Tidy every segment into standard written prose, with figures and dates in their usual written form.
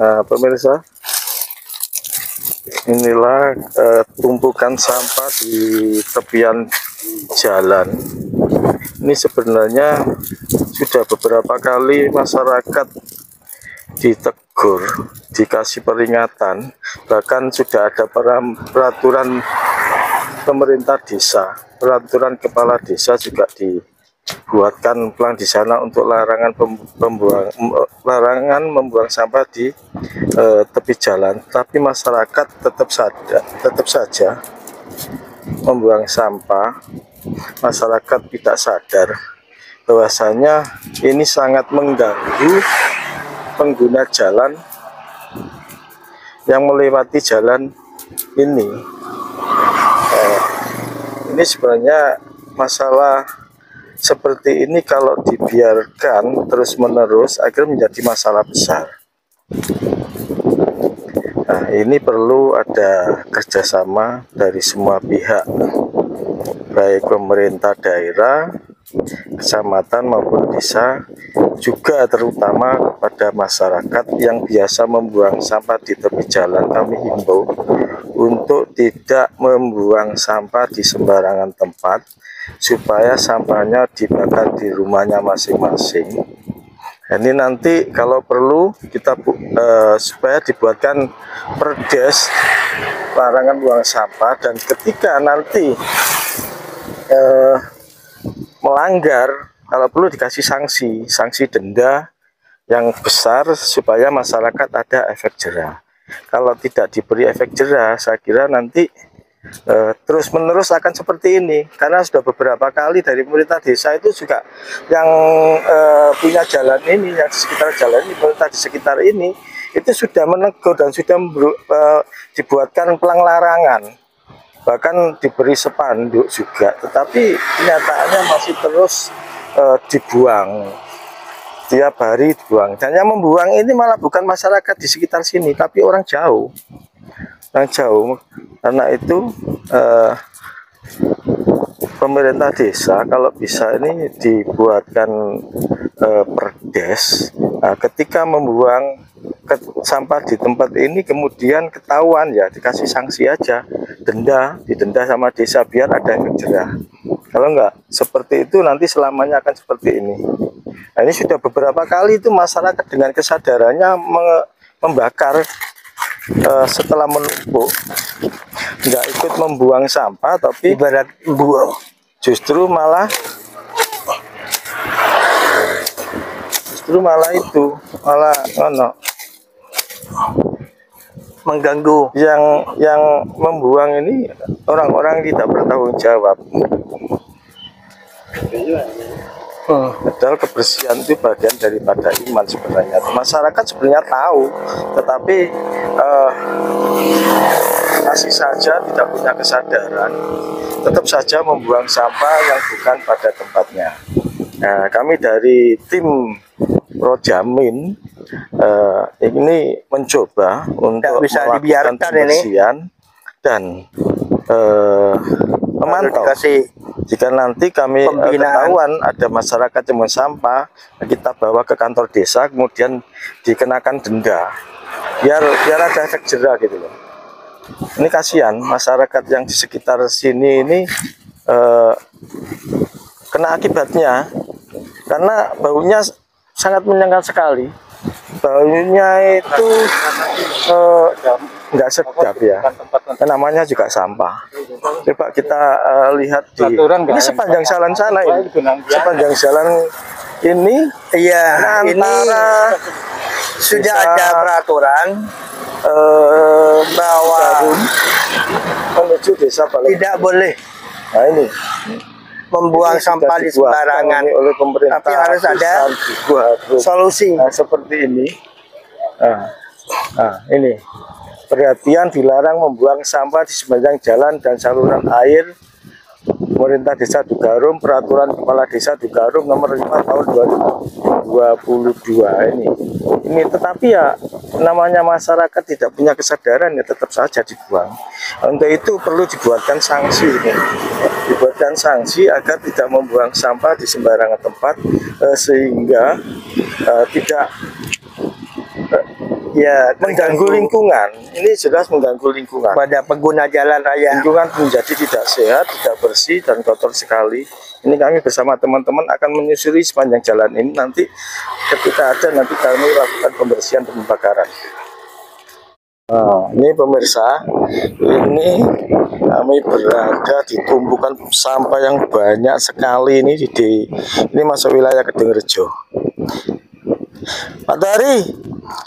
Nah, pemirsa, inilah tumpukan sampah di tepian jalan. Ini sebenarnya sudah beberapa kali masyarakat ditegur, dikasih peringatan, bahkan sudah ada peraturan pemerintah desa, peraturan kepala desa juga dibuatkan pelang di sana untuk larangan membuang sampah di tepi jalan. Tapi masyarakat tetap saja membuang sampah. Masyarakat tidak sadar bahwasanya ini sangat mengganggu pengguna jalan yang melewati jalan ini. Ini sebenarnya masalah seperti ini kalau dibiarkan terus-menerus akhirnya menjadi masalah besar. Nah, ini perlu ada kerjasama dari semua pihak, baik pemerintah daerah, kecamatan maupun desa, juga terutama kepada masyarakat yang biasa membuang sampah di tepi jalan. Kami himbau untuk tidak membuang sampah di sembarangan tempat, supaya sampahnya dibakar di rumahnya masing-masing. Ini nanti kalau perlu kita supaya dibuatkan perdes larangan buang sampah, dan ketika nanti melanggar, kalau perlu dikasih sanksi denda yang besar supaya masyarakat ada efek jerah. Kalau tidak diberi efek jerah, saya kira nanti terus menerus akan seperti ini, karena sudah beberapa kali dari pemerintah desa itu juga yang punya jalan ini, yang di sekitar jalan ini, pemerintah di sekitar ini itu sudah menegur dan sudah dibuatkan pelang larangan, bahkan diberi spanduk juga, tetapi kenyataannya masih terus dibuang, tiap hari dibuang. Dan yang membuang ini malah bukan masyarakat di sekitar sini, tapi orang jauh. Karena itu pemerintah desa kalau bisa ini dibuatkan perdes. Nah, ketika membuang sampah di tempat ini kemudian ketahuan, ya dikasih sanksi aja, didenda sama desa biar ada efek jerah. Kalau enggak seperti itu nanti selamanya akan seperti ini. Nah, ini sudah beberapa kali itu masyarakat dengan kesadarannya membakar setelah menumpuk, nggak ikut membuang sampah, tapi ibarat buang, justru malah mengganggu. Yang membuang ini orang-orang tidak bertanggung jawab. Padahal kebersihan itu bagian daripada iman sebenarnya. Masyarakat sebenarnya tahu, tetapi masih saja tidak punya kesadaran, tetap saja membuang sampah yang bukan pada tempatnya. Nah, kami dari tim Projamin ini mencoba untuk melakukan pembersihan dan memantau. Jika nanti kami ketahuan ada masyarakat yang membuang sampah, kita bawa ke kantor desa, kemudian dikenakan denda, biar ada efek jerah gitu loh. Ini kasihan masyarakat yang di sekitar sini ini kena akibatnya, karena baunya sangat menyengat sekali. Baunya itu nggak sedap ya, namanya juga sampah. Coba kita lihat ini sepanjang jalan sana ini, sepanjang jalan ini, iya, ini sudah ada peraturan bahwa menuju desa tidak boleh membuang sampah di sembarangan, oleh pemerintah, tapi harus ada solusi. Nah, seperti ini. Nah, ini perhatian, dilarang membuang sampah di sepanjang jalan dan saluran air. Pemerintah Desa Dugarum, Peraturan Kepala Desa Dugarum nomor 5 tahun 2022 ini. Tetapi ya namanya masyarakat tidak punya kesadaran, ya tetap saja dibuang. Untuk itu perlu dibuatkan sanksi ini. Dibuatkan sanksi agar tidak membuang sampah di sembarangan tempat, sehingga tidak Ya, mengganggu lingkungan. Ini jelas mengganggu lingkungan. pada pengguna jalan raya. Lingkungan menjadi tidak sehat, tidak bersih, dan kotor sekali. Ini kami bersama teman-teman akan menyusuri sepanjang jalan ini. Nanti ketika ada, nanti kami lakukan pembersihan dan pembakaran. Nah, ini pemirsa, ini kami berada di tumpukan sampah yang banyak sekali ini ini masuk wilayah Kedungrejo. Pak Dari,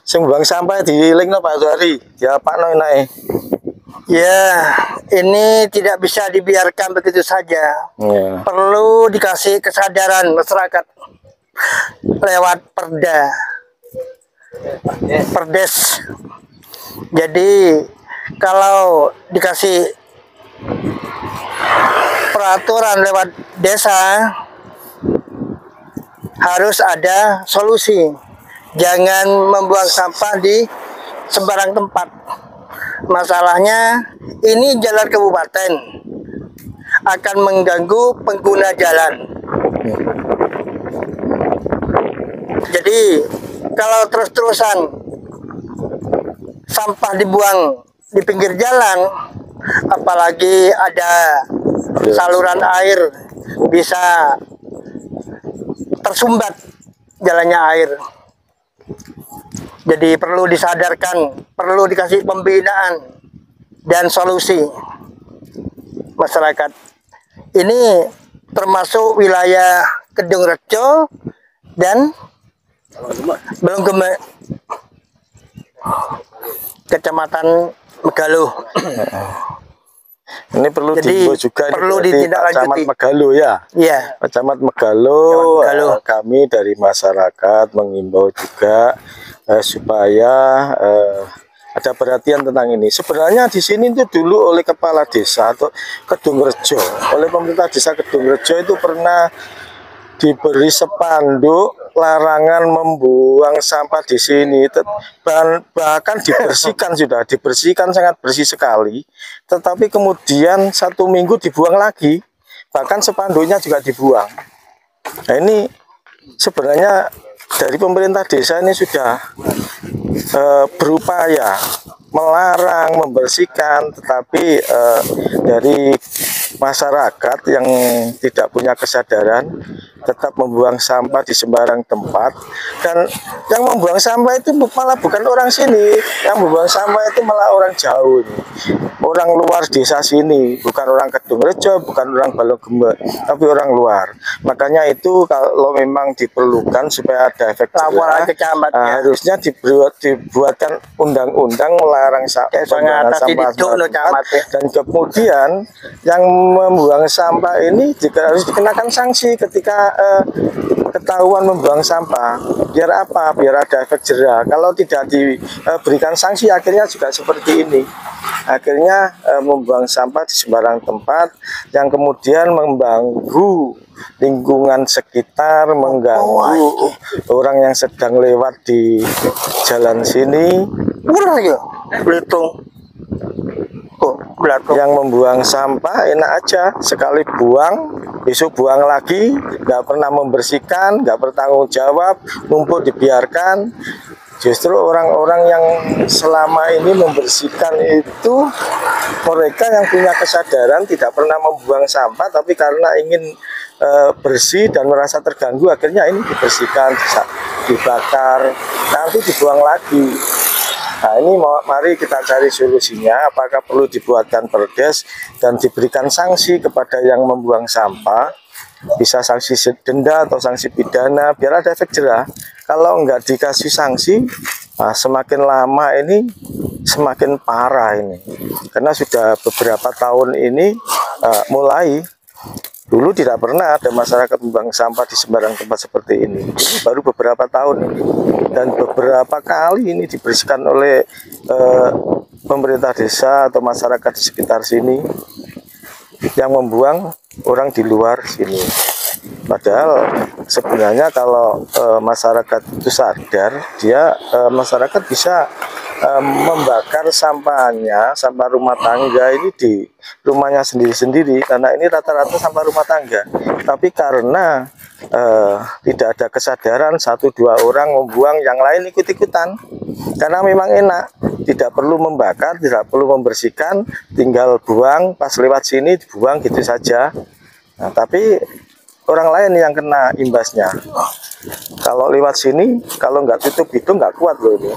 sing buang sampah di link Pak Dari, ya Pak Noinai. Ya, ini tidak bisa dibiarkan begitu saja. Ya. Perlu dikasih kesadaran masyarakat lewat perdes. Jadi kalau dikasih peraturan lewat desa, harus ada solusi. Jangan membuang sampah di sembarang tempat. Masalahnya ini jalan kabupaten akan mengganggu pengguna jalan. Jadi kalau terus-terusan sampah dibuang di pinggir jalan, apalagi ada saluran air, bisa tersumbat jalannya air. Jadi perlu disadarkan, perlu dikasih pembinaan dan solusi masyarakat. Ini termasuk wilayah Kedungrejo dan Belunggeme, Kecamatan Megaluh. Ini perlu Jadi, diimbau juga perlu ini ditindaklanjuti. Camat Megaluh ya. Iya. Camat Megaluh, Camat Megaluh. Kami dari masyarakat mengimbau juga supaya ada perhatian tentang ini. Sebenarnya di sini itu dulu oleh kepala desa atau Kedungrejo, oleh pemerintah desa Kedungrejo itu pernah diberi spanduk larangan membuang sampah di sini. Bahkan dibersihkan, sudah dibersihkan sangat bersih sekali. Tetapi kemudian 1 minggu dibuang lagi, bahkan spanduknya juga dibuang. Nah ini sebenarnya dari pemerintah desa ini sudah berupaya melarang, membersihkan, tetapi dari masyarakat yang tidak punya kesadaran tetap membuang sampah di sembarang tempat. Dan yang membuang sampah itu malah bukan orang sini, yang membuang sampah itu malah orang jauh, orang luar desa sini, bukan orang Kedungrejo, bukan orang Belunggeme, tapi orang luar. Makanya itu kalau memang diperlukan supaya ada efek jerah, harusnya dibuatkan undang-undang melarang pembuangan sampah tempat, dan kemudian yang membuang sampah ini juga harus dikenakan sanksi ketika ketahuan membuang sampah. Biar apa? Biar ada efek jerah. Kalau tidak diberikan sanksi, akhirnya juga seperti ini. Akhirnya membuang sampah di sembarang tempat yang kemudian mengganggu lingkungan sekitar, mengganggu orang yang sedang lewat di jalan sini. Ulah ya, Belitung. Yang membuang sampah enak aja, sekali buang, besok buang lagi, nggak pernah membersihkan, nggak bertanggung jawab, numpuk dibiarkan. Justru orang-orang yang selama ini membersihkan itu mereka yang punya kesadaran, tidak pernah membuang sampah, tapi karena ingin bersih dan merasa terganggu, akhirnya ini dibersihkan, dibakar, nanti dibuang lagi. Nah ini mari kita cari solusinya, apakah perlu dibuatkan perdes dan diberikan sanksi kepada yang membuang sampah, bisa sanksi denda atau sanksi pidana, biar ada efek jerah. Kalau nggak dikasih sanksi, nah, semakin lama ini semakin parah ini, karena sudah beberapa tahun ini mulai. Dulu tidak pernah ada masyarakat membuang sampah di sembarang tempat seperti ini. Ini baru beberapa tahun ini. Dan beberapa kali ini dibersihkan oleh pemerintah desa atau masyarakat di sekitar sini. Yang membuang orang di luar sini. Padahal sebenarnya kalau masyarakat itu sadar, masyarakat bisa membakar sampahnya, sampah rumah tangga ini di rumahnya sendiri-sendiri, karena ini rata-rata sampah rumah tangga. Tapi karena tidak ada kesadaran, 1-2 orang membuang, yang lain ikut-ikutan. karena memang enak, tidak perlu membakar, tidak perlu membersihkan, tinggal buang pas lewat sini dibuang gitu saja. Nah, tapi orang lain yang kena imbasnya. Kalau lewat sini, kalau nggak tutup itu nggak kuat loh ini.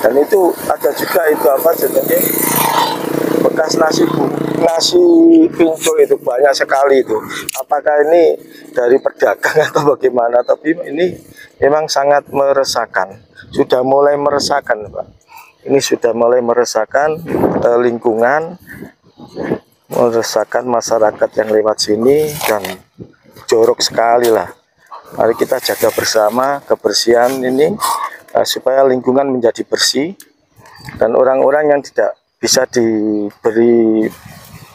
Dan itu ada juga itu apa sebenarnya bekas nasi pinco itu banyak sekali itu. Apakah ini dari pedagang atau bagaimana? Tapi ini memang sangat meresahkan. Sudah mulai meresahkan, Pak. Ini sudah mulai meresahkan lingkungan, meresahkan masyarakat yang lewat sini dan jorok sekali lah. Mari kita jaga bersama kebersihan ini supaya lingkungan menjadi bersih dan orang-orang yang tidak bisa diberi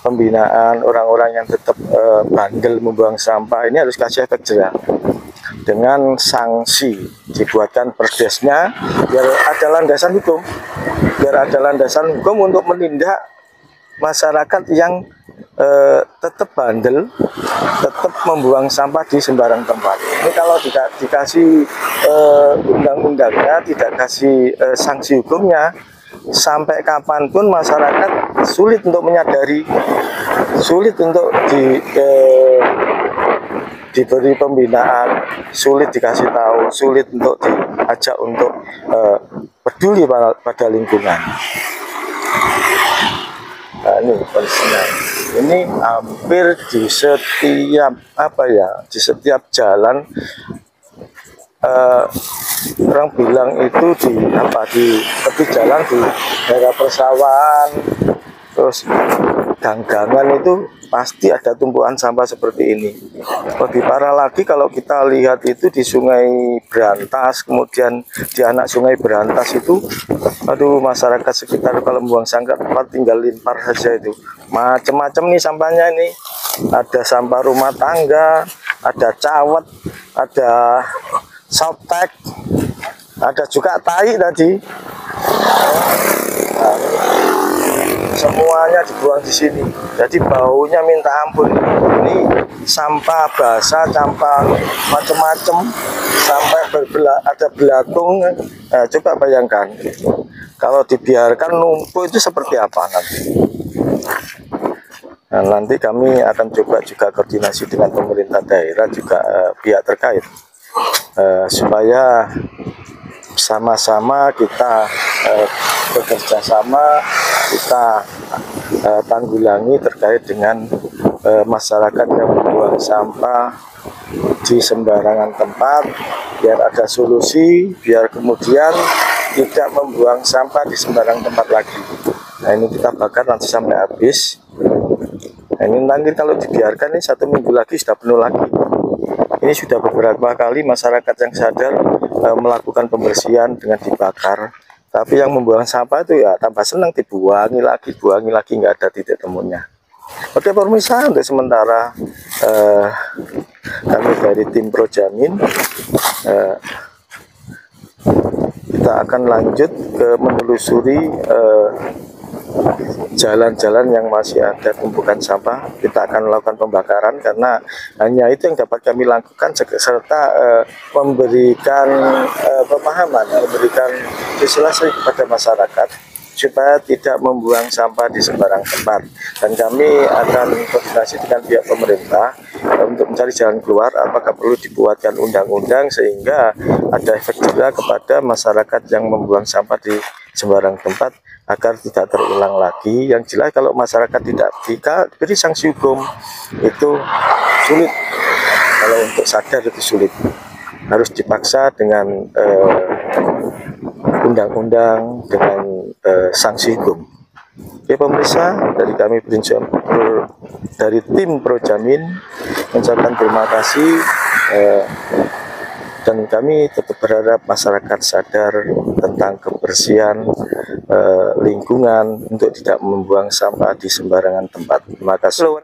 pembinaan, orang-orang yang tetap bandel membuang sampah ini harus kasih efek jerah dengan sanksi, dibuatkan perdesnya biar ada landasan hukum, untuk menindak masyarakat yang tetap bandel, tetap membuang sampah di sembarang tempat. Ini kalau dikasih undang-undangnya, tidak kasih sanksi hukumnya, sampai kapanpun masyarakat sulit untuk menyadari, sulit untuk diberi pembinaan, sulit dikasih tahu, sulit untuk diajak untuk peduli pada lingkungan. Nah, ini kondisinya. Ini hampir di setiap di setiap jalan orang bilang itu di tepi jalan di daerah persawahan, terus gang-gangan itu pasti ada tumpuan sampah seperti ini. Lebih parah lagi kalau kita lihat itu di Sungai Berantas, kemudian di anak Sungai Berantas itu, aduh, masyarakat sekitar kalau buang sampah tinggal limpar saja itu. Macam-macam nih sampahnya ini. Ada sampah rumah tangga, ada cawet, ada softtek, ada juga tai tadi. Nah, semuanya dibuang di sini. Jadi baunya minta ampun. Ini sampah basah, sampah macam-macam, sampai ada belatung. Nah, coba bayangkan kalau dibiarkan numpuk itu seperti apa nanti. Nah, nanti kami akan coba juga koordinasi dengan pemerintah daerah juga pihak terkait supaya sama-sama kita bekerja sama, kita tanggulangi terkait dengan masyarakat yang membuang sampah di sembarangan tempat, biar ada solusi, biar kemudian tidak membuang sampah di sembarang tempat lagi. Nah, ini kita bakar nanti sampai habis. Nah, ini nanti kalau dibiarkan ini 1 minggu lagi sudah penuh lagi. Ini sudah beberapa kali masyarakat yang sadar melakukan pembersihan dengan dibakar. Tapi yang membuang sampah itu ya tambah senang, dibuangi lagi, nggak ada titik temunya. Oke pemirsa, untuk sementara kami dari tim Projamin kita akan lanjut ke menelusuri jalan-jalan yang masih ada tumpukan sampah. Kita akan melakukan pembakaran karena hanya itu yang dapat kami lakukan, serta memberikan pemahaman, memberikan sosialisasi kepada masyarakat supaya tidak membuang sampah di sembarang tempat. Dan kami akan koordinasi dengan pihak pemerintah untuk mencari jalan keluar, apakah perlu dibuatkan undang-undang sehingga ada efek jerah kepada masyarakat yang membuang sampah di sembarang tempat agar tidak terulang lagi. Yang jelas kalau masyarakat tidak diberi sanksi hukum itu sulit, kalau untuk sadar itu sulit, harus dipaksa dengan undang-undang, dengan sanksi hukum. Oke pemirsa, dari kami dari tim Projamin mengucapkan terima kasih, dan kami tetap berharap masyarakat sadar tentang kebersihan lingkungan untuk tidak membuang sampah di sembarangan tempat. Terima kasih.